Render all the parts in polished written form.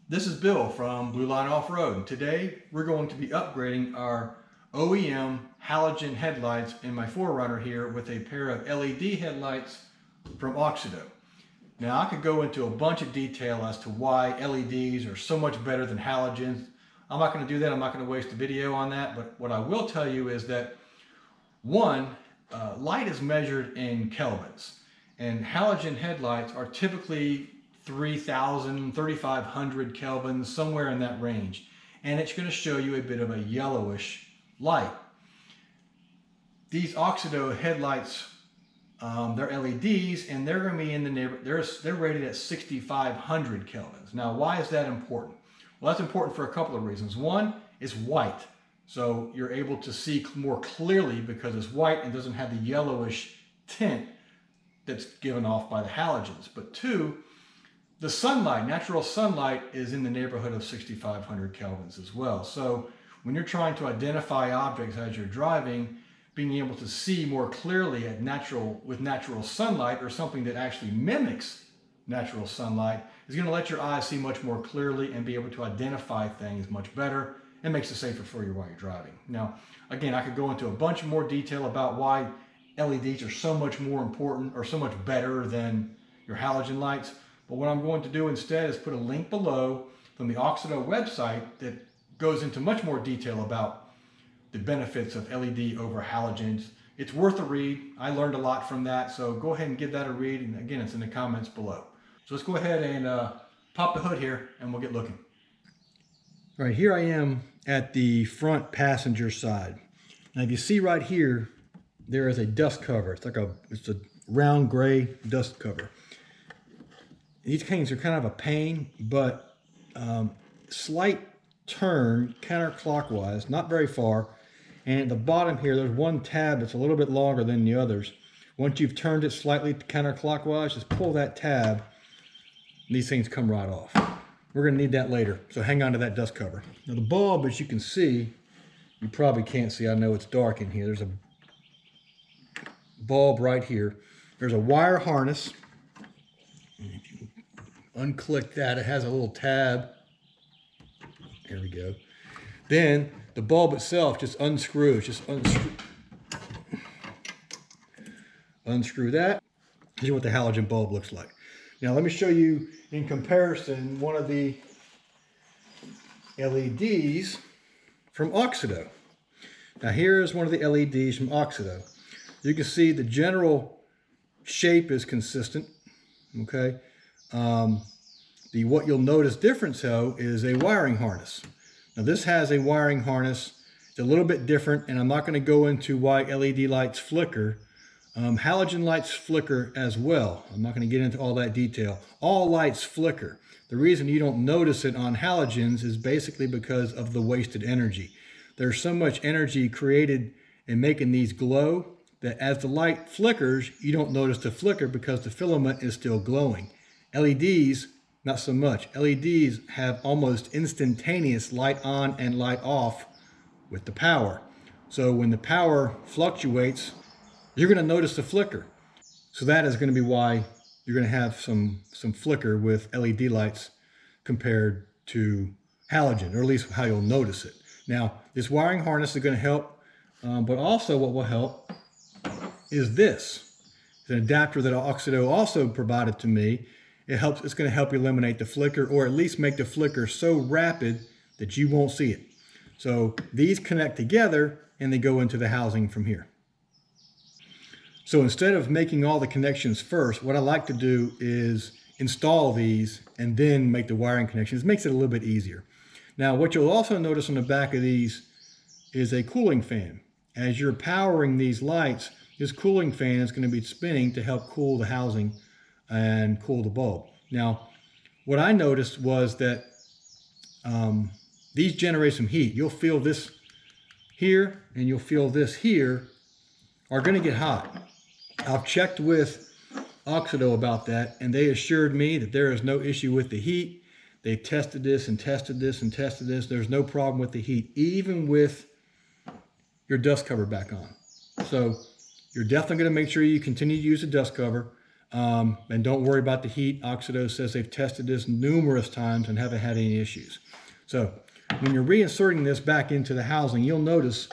This is Bill from Line Offroad. Today we're going to be upgrading our OEM halogen headlights in my 4Runner here with a pair of LED headlights from Auxito. Now I could go into a bunch of detail as to why LEDs are so much better than halogens. I'm not going to do that. I'm not going to waste a video on that. But what I will tell you is that light is measured in kelvins, and halogen headlights are typically 3,000, 3,500 kelvins, somewhere in that range. And it's going to show you a bit of a yellowish light. These Auxito headlights, they're LEDs, and they're going to be in the neighborhood, they're rated at 6,500 kelvins. Now, why is that important? Well, that's important for a couple of reasons. One is white. So you're able to see more clearly because it's white and doesn't have the yellowish tint that's given off by the halogens. But two, the sunlight, natural sunlight, is in the neighborhood of 6,500 kelvins as well. So when you're trying to identify objects as you're driving, being able to see more clearly with natural sunlight, or something that actually mimics natural sunlight, is going to let your eyes see much more clearly and be able to identify things much better, and makes it safer for you while you're driving. Now, again, I could go into a bunch more detail about why LEDs are so much more important or so much better than your halogen lights. But what I'm going to do instead is put a link below from the Auxito website that goes into much more detail about the benefits of LED over halogens. It's worth a read. I learned a lot from that, so go ahead and give that a read. And again, it's in the comments below. So let's go ahead and pop the hood here and we'll get looking. All right, here I am at the front passenger side. Now, if you see right here, there is a dust cover. It's a round gray dust cover. These things are kind of a pain, but slight turn counterclockwise, not very far. And at the bottom here, there's one tab that's a little bit longer than the others. Once you've turned it slightly counterclockwise, just pull that tab, and these things come right off. We're going to need that later, so hang on to that dust cover. Now the bulb, as you can see, you probably can't see, I know it's dark in here. There's a bulb right here. There's a wire harness. If you unclick that, it has a little tab. There we go. Then the bulb itself just unscrews. Just unscrew that. Here's what the halogen bulb looks like. Now let me show you in comparison one of the LEDs from Auxito. Now here's one of the LEDs from Auxito. You can see the general shape is consistent. Okay. What you'll notice difference though is a wiring harness. Now this has a wiring harness. It's a little bit different, and I'm not going to go into why LED lights flicker. Halogen lights flicker as well. I'm not going to get into all that detail. All lights flicker. The reason you don't notice it on halogens is basically because of the wasted energy. There's so much energy created in making these glow that as the light flickers, you don't notice the flicker because the filament is still glowing. LEDs, not so much. LEDs have almost instantaneous light on and light off with the power. So when the power fluctuates, you're going to notice the flicker. So that is going to be why you're going to have some flicker with LED lights compared to halogen, or at least how you'll notice it. Now, this wiring harness is going to help, but also what will help is this. It's an adapter that Auxito also provided to me. It's going to help eliminate the flicker, or at least make the flicker so rapid that you won't see it. So these connect together and they go into the housing from here. So instead of making all the connections first, what I like to do is install these and then make the wiring connections. It makes it a little bit easier. Now, what you'll also notice on the back of these is a cooling fan. As you're powering these lights, this cooling fan is going to be spinning to help cool the housing and cool the bulb. Now, what I noticed was that these generate some heat. You'll feel this here and you'll feel this here are going to get hot. I've checked with Auxito about that, and they assured me that there is no issue with the heat. They tested this and tested this and tested this. There's no problem with the heat, even with your dust cover back on. So you're definitely going to make sure you continue to use the dust cover. And don't worry about the heat. Auxito says they've tested this numerous times and haven't had any issues. So when you're reinserting this back into the housing, you'll notice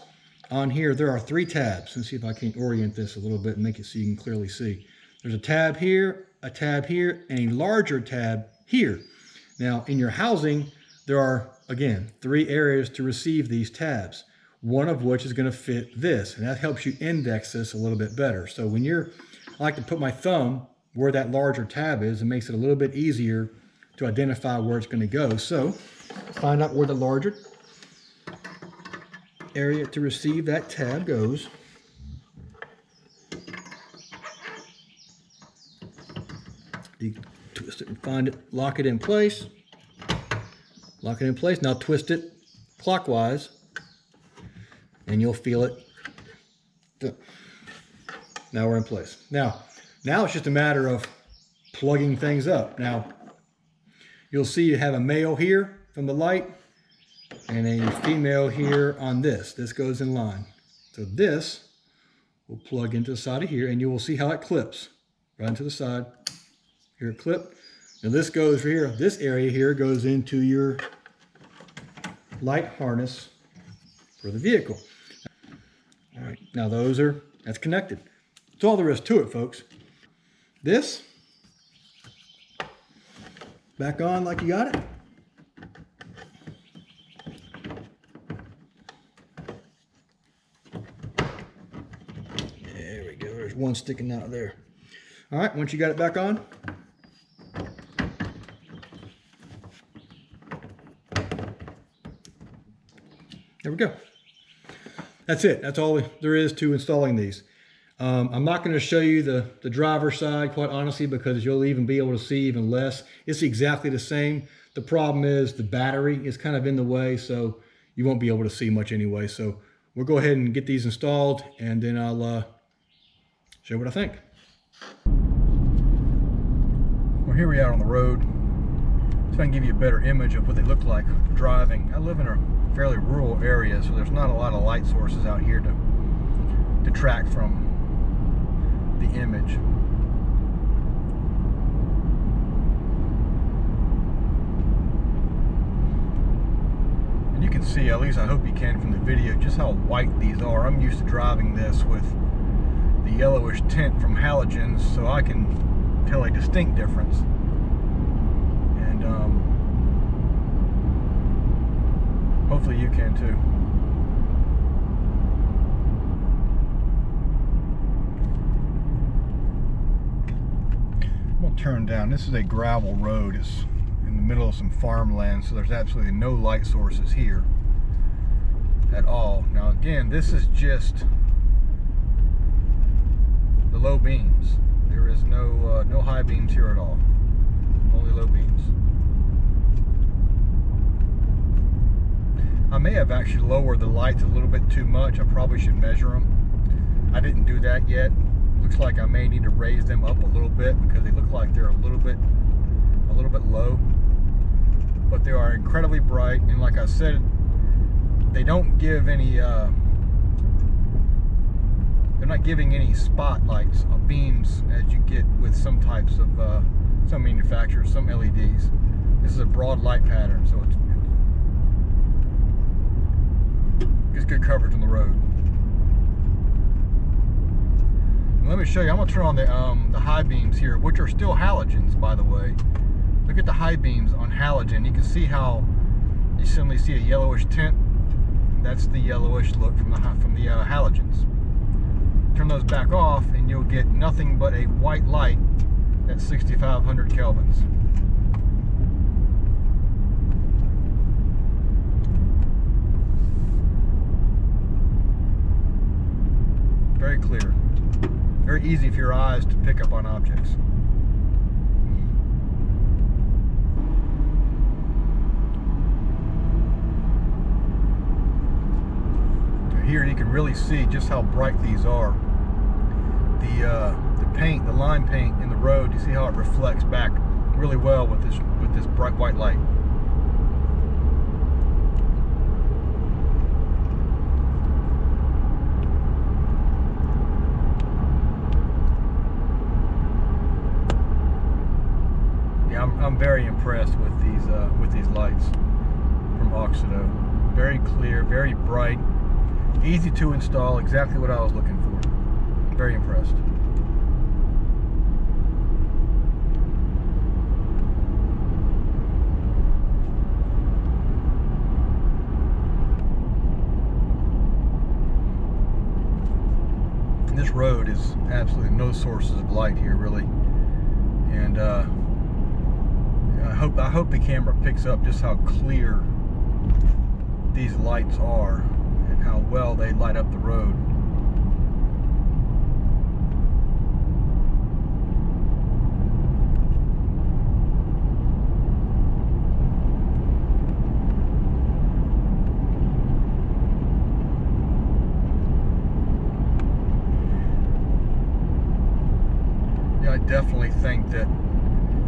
on here there are 3 tabs. Let's see if I can orient this a little bit and make it so you can clearly see. There's a tab here, and a larger tab here. Now in your housing, there are, again, 3 areas to receive these tabs, one of which is going to fit this, and that helps you index this a little bit better. So when I like to put my thumb where that larger tab is, it makes it a little bit easier to identify where it's going to go. So find out where the larger area to receive that tab goes. You twist it and find it, lock it in place. Lock it in place. Now twist it clockwise and you'll feel it. Now we're in place. Now it's just a matter of plugging things up. Now you'll see you have a male here from the light and a female here on this. This goes in line. So this will plug into the side of here and you will see how it clips right into the side. Here it clipped. Now this goes here, this area here goes into your light harness for the vehicle. All right, now that's connected. That's all there is to it, folks. This, back on like you got it. There we go, there's one sticking out there. All right, once you got it back on, there we go. That's it. That's all there is to installing these. I'm not going to show you the driver's side, quite honestly, because you'll even be able to see even less. It's exactly the same. The problem is the battery is kind of in the way, so you won't be able to see much anyway. So we'll go ahead and get these installed, and then I'll show you what I think. Well, here we are on the road. So I can give you a better image of what they look like driving. I live in a fairly rural area, so there's not a lot of light sources out here to detract from the image. And you can see, at least I hope you can from the video, just how white these are. I'm used to driving this with the yellowish tint from Halogens, so I can tell a distinct difference. And hopefully you can too. I'm gonna turn down. This is a gravel road. It's in the middle of some farmland, so there's absolutely no light sources here at all. Now again, this is just the low beams. There is no high beams here at all. Only low beams. I may have actually lowered the lights a little bit too much. I probably should measure them. I didn't do that yet. Looks like I may need to raise them up a little bit because they look like they're a little bit low. But they are incredibly bright, and like I said, they don't give any they're not giving any spotlights or beams as you get with some types of some manufacturers, some LEDs. This is a broad light pattern, so it's good coverage on the road. And let me show you. I'm gonna turn on the high beams here, which are still halogens, by the way. Look at the high beams on halogen. You can see how you suddenly see a yellowish tint. That's the yellowish look from the halogens. Turn those back off, and you'll get nothing but a white light at 6,500 kelvins. Very clear. Very easy for your eyes to pick up on objects. Here you can really see just how bright these are. The paint, the line paint in the road, you see how it reflects back really well with this bright white light. very impressed with these lights from Auxito. Very clear, very bright, easy to install, exactly what I was looking for. Very impressed. This road is absolutely no sources of light here, really, and I hope the camera picks up just how clear these lights are and how well they light up the road. I definitely think that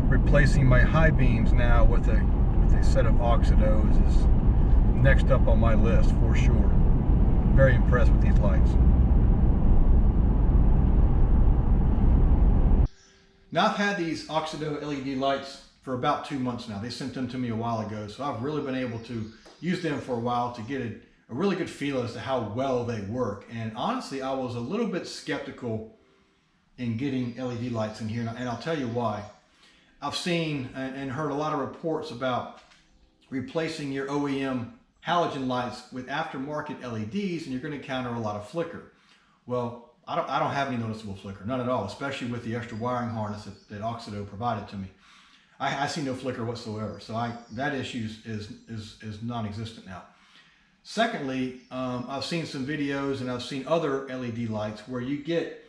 replacing my high beams now with a set of Auxitos is next up on my list for sure. Very impressed with these lights. Now I've had these Auxito LED lights for about 2 months now. They sent them to me a while ago, so I've really been able to use them for a while to get a really good feel as to how well they work. And honestly, I was a little bit skeptical in getting LED lights in here, and I'll tell you why. I've seen and heard a lot of reports about replacing your OEM halogen lights with aftermarket LEDs, and you're going to encounter a lot of flicker. Well, I don't have any noticeable flicker, none at all, especially with the extra wiring harness that Auxito provided to me. I see no flicker whatsoever, so that issue is non-existent now. Secondly, I've seen some videos and I've seen other LED lights where you get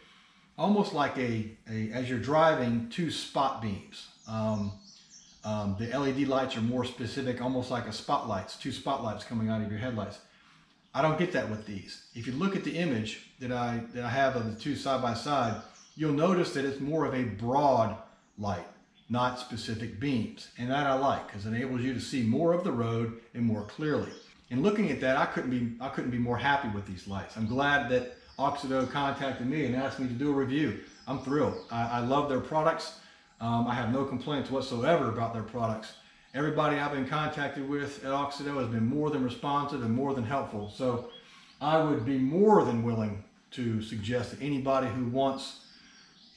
almost like as you're driving, 2 spot beams. The LED lights are more specific, almost like 2 spotlights coming out of your headlights. I don't get that with these. If you look at the image that I have of the 2 side by side, you'll notice that it's more of a broad light, not specific beams. And that I like, because it enables you to see more of the road and more clearly. And looking at that, I couldn't be more happy with these lights. I'm glad that Auxito contacted me and asked me to do a review. I'm thrilled. I love their products. I have no complaints whatsoever about their products. Everybody I've been contacted with at Auxito has been more than responsive and more than helpful. So I would be more than willing to suggest that anybody who wants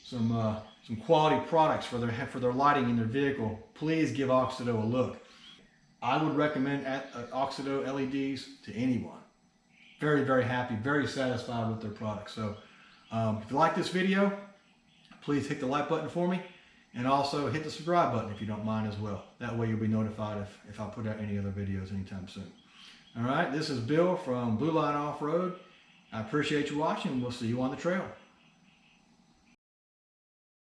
some quality products for their lighting in their vehicle, please give Auxito a look. I would recommend Auxito LEDs to anyone. Very, very happy, very satisfied with their products. So if you like this video, please hit the like button for me, and also hit the subscribe button if you don't mind as well. That way you'll be notified if I put out any other videos anytime soon. All right, this is Bill from Line Offroad. I appreciate you watching, and we'll see you on the trail.